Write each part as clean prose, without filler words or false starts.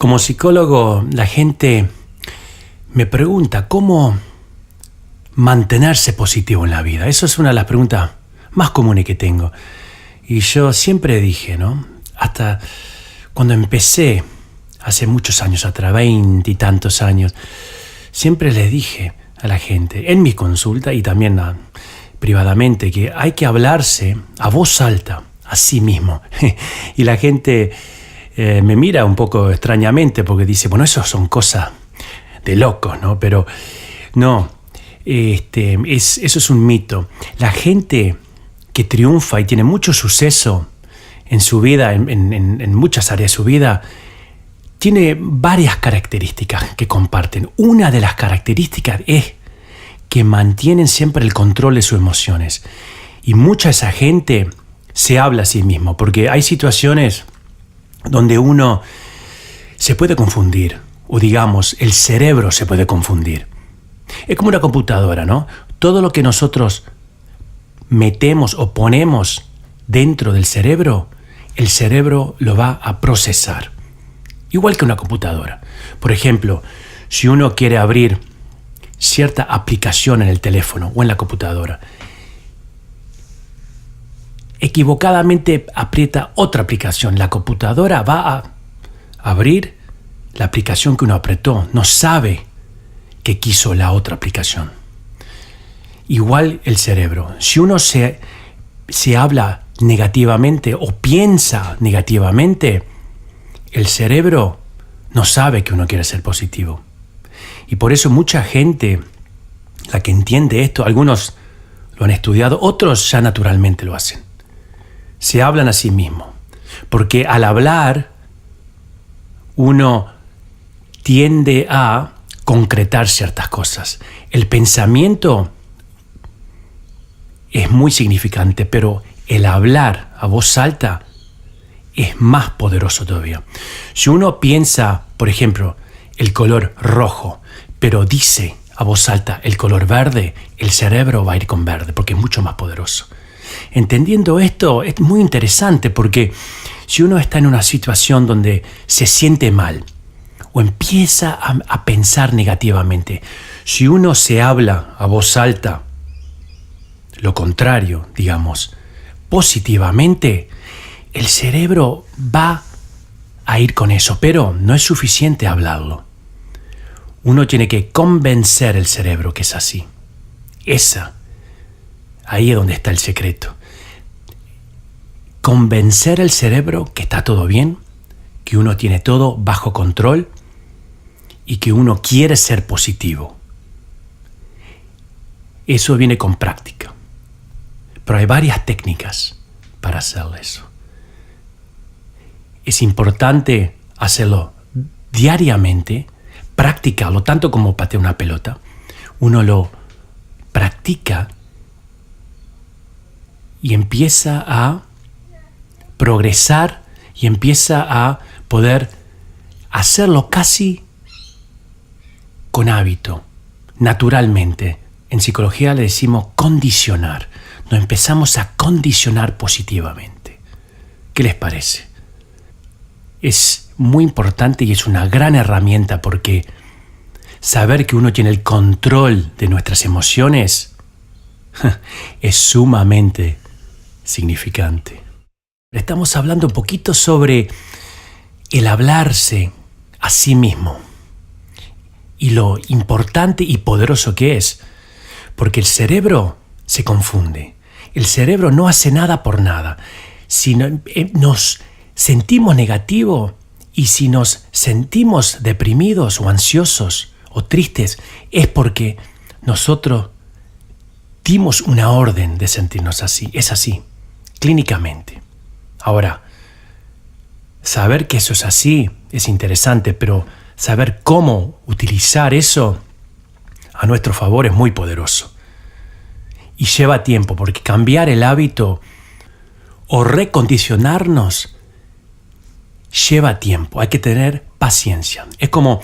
Como psicólogo, la gente me pregunta cómo mantenerse positivo en la vida. Eso es una de las preguntas más comunes que tengo. Y yo siempre dije, ¿no? Hasta cuando empecé, hace muchos años atrás, 20 y tantos años, siempre les dije a la gente, en mi consulta y también privadamente, que hay que hablarse a voz alta, a sí mismo. Y la gente me mira un poco extrañamente porque dice, bueno, eso son cosas de locos, ¿no? Pero no, eso es un mito. La gente que triunfa y tiene mucho suceso en su vida, en muchas áreas de su vida, tiene varias características que comparten. Una de las características es que mantienen siempre el control de sus emociones. Y mucha de esa gente se habla a sí mismo, porque hay situaciones donde uno se puede confundir, o digamos, el cerebro se puede confundir. Es como una computadora, ¿no? Todo lo que nosotros metemos o ponemos dentro del cerebro, el cerebro lo va a procesar. Igual que una computadora. Por ejemplo, si uno quiere abrir cierta aplicación en el teléfono o en la computadora, equivocadamente aprieta otra aplicación, la computadora va a abrir la aplicación que uno apretó, no sabe que quiso la otra aplicación. Igual el cerebro. Si uno se habla negativamente o piensa negativamente, el cerebro no sabe que uno quiere ser positivo. Y por eso mucha gente, la que entiende esto, algunos lo han estudiado, otros ya naturalmente lo hacen. Se hablan a sí mismos. Porque al hablar, uno tiende a concretar ciertas cosas. El pensamiento es muy significante, pero el hablar a voz alta es más poderoso todavía. Si uno piensa, por ejemplo, el color rojo, pero dice a voz alta el color verde, el cerebro va a ir con verde porque es mucho más poderoso. Entendiendo esto es muy interesante porque si uno está en una situación donde se siente mal o empieza a pensar negativamente, si uno se habla a voz alta, lo contrario, digamos, positivamente, el cerebro va a ir con eso, pero no es suficiente hablarlo. Uno tiene que convencer el cerebro que es así. Ahí es donde está el secreto. Convencer al cerebro que está todo bien, que uno tiene todo bajo control y que uno quiere ser positivo. Eso viene con práctica. Pero hay varias técnicas para hacer eso. Es importante hacerlo diariamente, practicarlo, tanto como patear una pelota. Uno lo practica y empieza a progresar y empieza a poder hacerlo casi con hábito, naturalmente. En psicología le decimos condicionar. Nos empezamos a condicionar positivamente. ¿Qué les parece? Es muy importante y es una gran herramienta porque saber que uno tiene el control de nuestras emociones es sumamente significante. Estamos hablando un poquito sobre el hablarse a sí mismo y lo importante y poderoso que es, porque el cerebro se confunde. El cerebro no hace nada por nada. Si nos sentimos negativos y si nos sentimos deprimidos o ansiosos o tristes, es porque nosotros dimos una orden de sentirnos así. Es así, clínicamente. Ahora, saber que eso es así es interesante, pero saber cómo utilizar eso a nuestro favor es muy poderoso. Y lleva tiempo, porque cambiar el hábito o recondicionarnos lleva tiempo. Hay que tener paciencia. Es como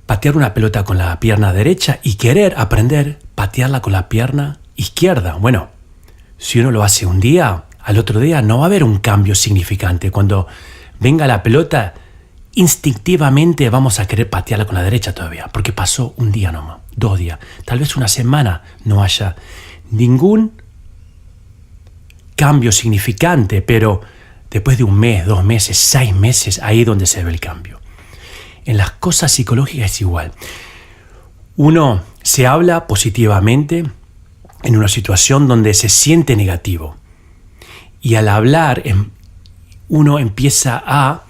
patear una pelota con la pierna derecha y querer aprender a patearla con la pierna izquierda. Bueno, si uno lo hace un día, al otro día no va a haber un cambio significante. Cuando venga la pelota instintivamente vamos a querer patearla con la derecha todavía, porque pasó un día nomás, 2 días, tal vez una semana no haya ningún cambio significante, pero después de 1 mes, 2 meses, 6 meses, ahí es donde se ve el cambio. En las cosas psicológicas es igual. Uno se habla positivamente en una situación donde se siente negativo. Y al hablar, uno empieza a...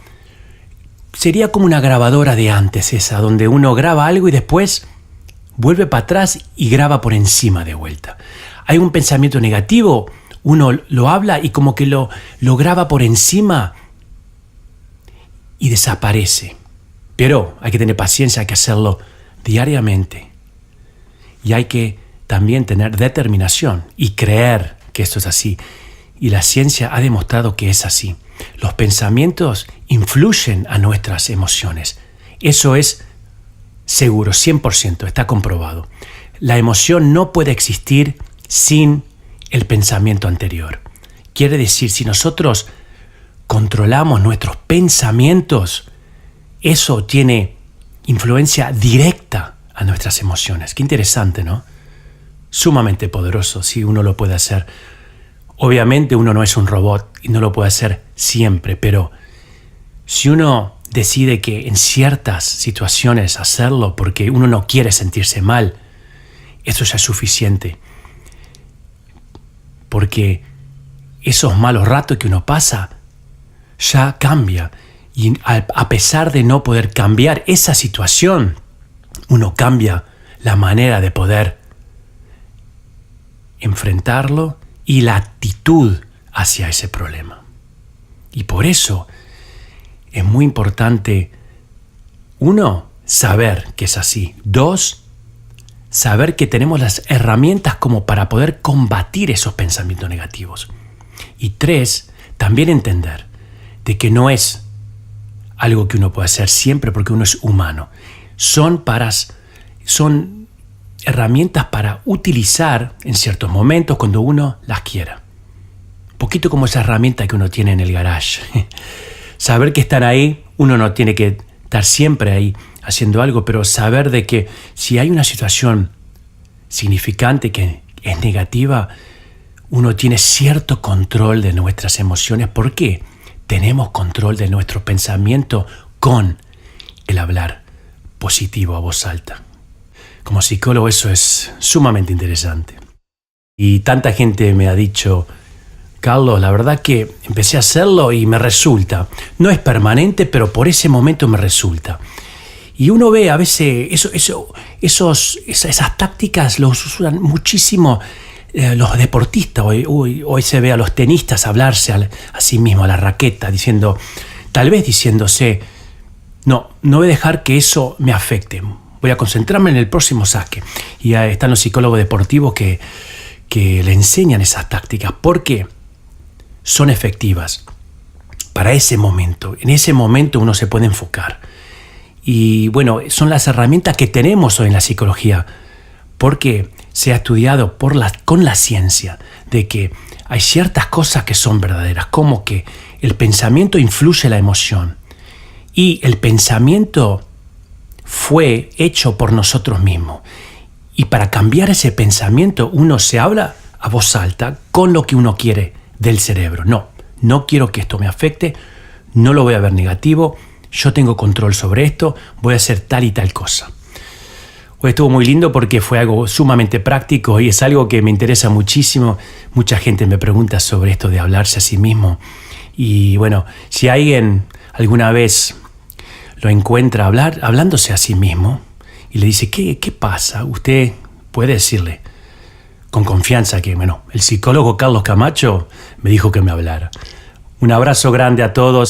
Sería como una grabadora de antes esa, donde uno graba algo y después vuelve para atrás y graba por encima de vuelta. Hay un pensamiento negativo, uno lo habla y como que lo graba por encima y desaparece. Pero hay que tener paciencia, hay que hacerlo diariamente. Y hay que también tener determinación y creer que esto es así. Y la ciencia ha demostrado que es así. Los pensamientos influyen a nuestras emociones. Eso es seguro, 100%, está comprobado. La emoción no puede existir sin el pensamiento anterior. Quiere decir, si nosotros controlamos nuestros pensamientos, eso tiene influencia directa a nuestras emociones. Qué interesante, ¿no? Sumamente poderoso, si uno lo puede hacer. Obviamente uno no es un robot y no lo puede hacer siempre, pero si uno decide que en ciertas situaciones hacerlo porque uno no quiere sentirse mal, eso ya es suficiente. Porque esos malos ratos que uno pasa ya cambia. Y a pesar de no poder cambiar esa situación, uno cambia la manera de poder enfrentarlo y la actitud hacia ese problema. Y por eso es muy importante, 1, saber que es así. 2, saber que tenemos las herramientas como para poder combatir esos pensamientos negativos. Y 3, también entender de que no es algo que uno puede hacer siempre porque uno es humano. Son herramientas para utilizar en ciertos momentos cuando uno las quiera. Un poquito como esa herramienta que uno tiene en el garage. Saber que están ahí, uno no tiene que estar siempre ahí haciendo algo, pero saber de que si hay una situación significante que es negativa, uno tiene cierto control de nuestras emociones. ¿Por qué? Tenemos control de nuestro pensamiento con el hablar positivo a voz alta. Como psicólogo eso es sumamente interesante. Y tanta gente me ha dicho, Carlos, la verdad que empecé a hacerlo y me resulta. No es permanente, pero por ese momento me resulta. Y uno ve a veces esas tácticas los usan muchísimo los deportistas. Hoy se ve a los tenistas hablarse a sí mismos, a la raqueta, tal vez diciéndose, no voy a dejar que eso me afecte. Voy a concentrarme en el próximo saque. Y ahí están los psicólogos deportivos que le enseñan esas tácticas porque son efectivas para ese momento. En ese momento uno se puede enfocar. Y bueno, son las herramientas que tenemos hoy en la psicología porque se ha estudiado con la ciencia de que hay ciertas cosas que son verdaderas, como que el pensamiento influye en la emoción y el pensamiento fue hecho por nosotros mismos. Y para cambiar ese pensamiento uno se habla a voz alta con lo que uno quiere del cerebro. No quiero que esto me afecte, no lo voy a ver negativo, yo tengo control sobre esto, voy a hacer tal y tal cosa. Hoy estuvo muy lindo porque fue algo sumamente práctico y es algo que me interesa muchísimo. Mucha gente me pregunta sobre esto de hablarse a sí mismo. Y bueno, si alguien alguna vez lo encuentra hablándose a sí mismo y le dice, ¿qué pasa? Usted puede decirle con confianza que, el psicólogo Carlos Camacho me dijo que me hablara. Un abrazo grande a todos.